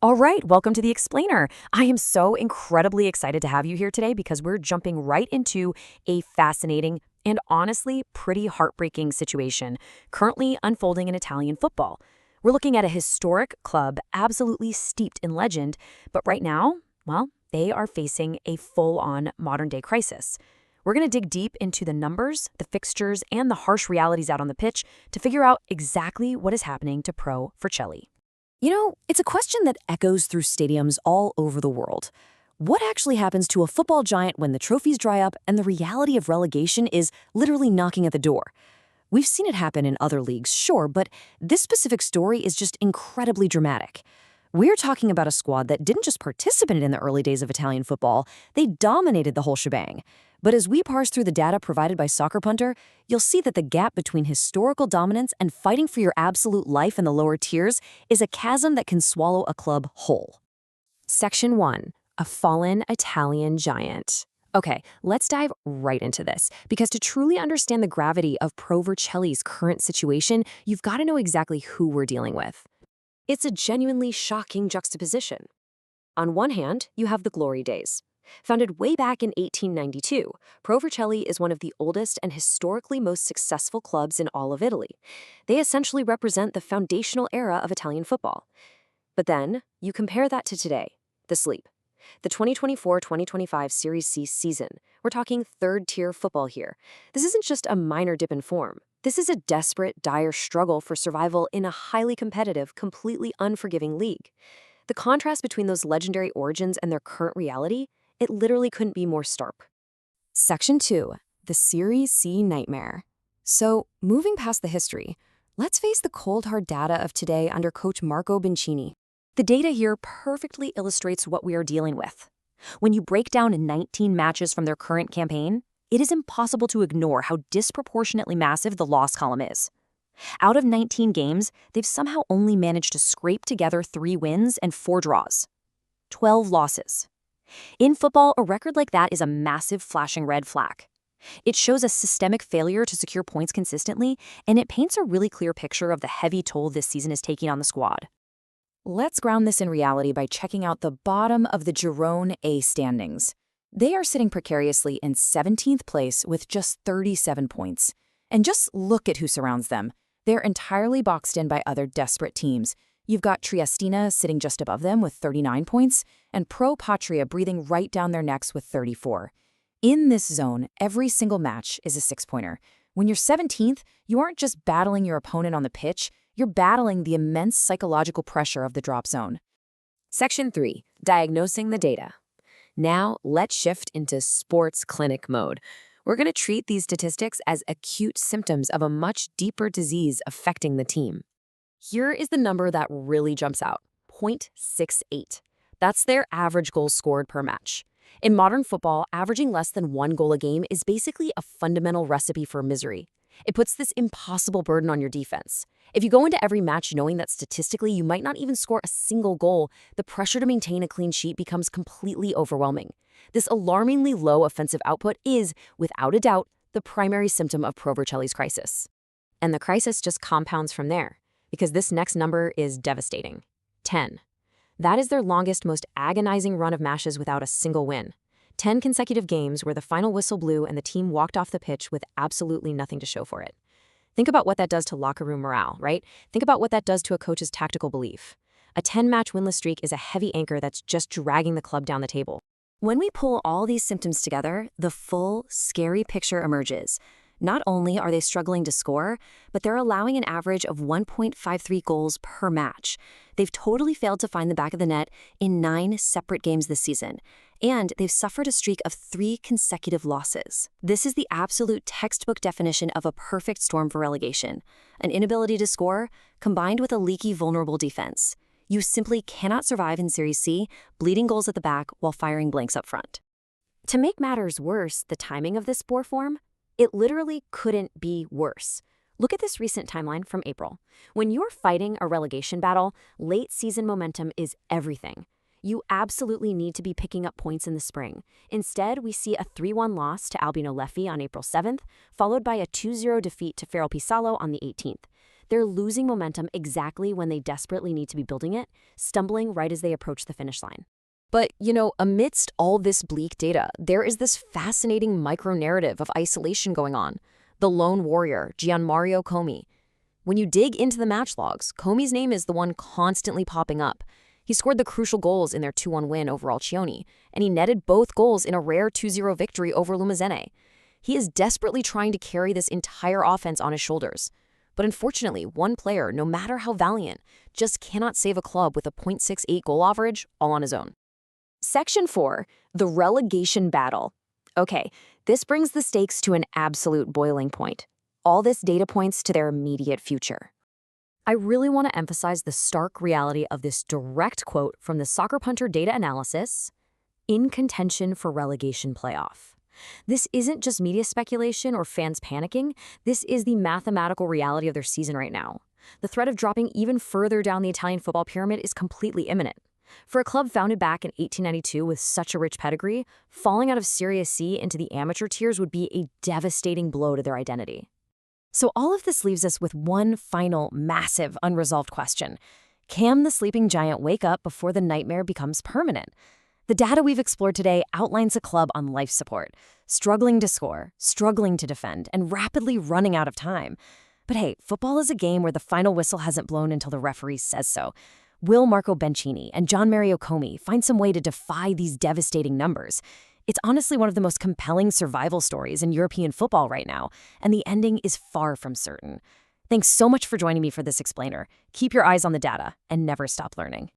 All right, welcome to The Explainer. I am so incredibly excited to have you here today because we're jumping right into a fascinating and honestly pretty heartbreaking situation currently unfolding in Italian football. We're looking at a historic club absolutely steeped in legend, but right now, well, they are facing a full-on modern-day crisis. We're going to dig deep into the numbers, the fixtures, and the harsh realities out on the pitch to figure out exactly what is happening to Pro Vercelli. It's a question that echoes through stadiums all over the world. What actually happens to a football giant when the trophies dry up and the reality of relegation is literally knocking at the door? We've seen it happen in other leagues, sure, but this specific story is just incredibly dramatic. We're talking about a squad that didn't just participate in the early days of Italian football, they dominated the whole shebang. But as we parse through the data provided by Soccer Punter, you'll see that the gap between historical dominance and fighting for your absolute life in the lower tiers is a chasm that can swallow a club whole. Section 1. A fallen Italian giant. Okay, let's dive right into this, because to truly understand the gravity of Pro Vercelli's current situation, you've got to know exactly who we're dealing with. It's a genuinely shocking juxtaposition. On one hand, you have the glory days. Founded way back in 1892, Pro Vercelli is one of the oldest and historically most successful clubs in all of Italy. They essentially represent the foundational era of Italian football. But then, you compare that to today, the sleep. The 2024-2025 Serie C season. We're talking third-tier football here. This isn't just a minor dip in form. This is a desperate, dire struggle for survival in a highly competitive, completely unforgiving league. The contrast between those legendary origins and their current reality, it literally couldn't be more stark. Section 2. The Serie C nightmare. So, moving past the history, let's face the cold hard data of today under coach Marco Bincini. The data here perfectly illustrates what we are dealing with. When you break down 19 matches from their current campaign, it is impossible to ignore how disproportionately massive the loss column is. Out of 19 games, they've somehow only managed to scrape together 3 wins and 4 draws. 12 losses. In football, a record like that is a massive flashing red flag. It shows a systemic failure to secure points consistently, and it paints a really clear picture of the heavy toll this season is taking on the squad. Let's ground this in reality by checking out the bottom of the Girone A standings. They are sitting precariously in 17th place with just 37 points. And just look at who surrounds them. They're entirely boxed in by other desperate teams. You've got Triestina sitting just above them with 39 points, and Pro Patria breathing right down their necks with 34. In this zone, every single match is a 6-pointer. When you're 17th, you aren't just battling your opponent on the pitch, you're battling the immense psychological pressure of the drop zone. Section 3. Diagnosing the data. Now, let's shift into sports clinic mode. We're going to treat these statistics as acute symptoms of a much deeper disease affecting the team. Here is the number that really jumps out, 0.68. That's their average goals scored per match. In modern football, averaging less than 1 goal a game is basically a fundamental recipe for misery. It puts this impossible burden on your defense. If you go into every match knowing that statistically you might not even score a single goal, the pressure to maintain a clean sheet becomes completely overwhelming. This alarmingly low offensive output is, without a doubt, the primary symptom of Pro Vercelli's crisis. And the crisis just compounds from there, because this next number is devastating. 10. That is their longest, most agonizing run of matches without a single win. 10 consecutive games where the final whistle blew and the team walked off the pitch with absolutely nothing to show for it. Think about what that does to locker room morale, right? Think about what that does to a coach's tactical belief. A 10-match winless streak is a heavy anchor that's just dragging the club down the table. When we pull all these symptoms together, the full, scary picture emerges. Not only are they struggling to score, but they're allowing an average of 1.53 goals per match. They've totally failed to find the back of the net in 9 separate games this season, and they've suffered a streak of 3 consecutive losses. This is the absolute textbook definition of a perfect storm for relegation. An inability to score, combined with a leaky, vulnerable defense. You simply cannot survive in Serie C, bleeding goals at the back while firing blanks up front. To make matters worse, the timing of this spore form, it literally couldn't be worse. Look at this recent timeline from April. When you're fighting a relegation battle, late season momentum is everything. You absolutely need to be picking up points in the spring. Instead, we see a 3-1 loss to Albino Leffi on April 7th, followed by a 2-0 defeat to Ferro Pisalo on the 18th. They're losing momentum exactly when they desperately need to be building it, stumbling right as they approach the finish line. But, amidst all this bleak data, there is this fascinating micro-narrative of isolation going on. The lone warrior, Gianmario Comey. When you dig into the match logs, Comey's name is the one constantly popping up. He scored the crucial goals in their 2-1 win over Alcioni, and he netted both goals in a rare 2-0 victory over Lumizene. He is desperately trying to carry this entire offense on his shoulders. But unfortunately, one player, no matter how valiant, just cannot save a club with a .68 goal average all on his own. Section 4, the relegation battle. Okay, this brings the stakes to an absolute boiling point. All this data points to their immediate future. I really want to emphasize the stark reality of this direct quote from the Soccer Punter data analysis, in contention for relegation playoff. This isn't just media speculation or fans panicking. This is the mathematical reality of their season right now. The threat of dropping even further down the Italian football pyramid is completely imminent. For a club founded back in 1892 with such a rich pedigree, falling out of Serie C into the amateur tiers would be a devastating blow to their identity. So all of this leaves us with one final, massive, unresolved question. Can the sleeping giant wake up before the nightmare becomes permanent? The data we've explored today outlines a club on life support, struggling to score, struggling to defend, and rapidly running out of time. But hey, football is a game where the final whistle hasn't blown until the referee says so. Will Marco Bencini and Gianmario Comey find some way to defy these devastating numbers? It's honestly one of the most compelling survival stories in European football right now, and the ending is far from certain. Thanks so much for joining me for this explainer. Keep your eyes on the data and never stop learning.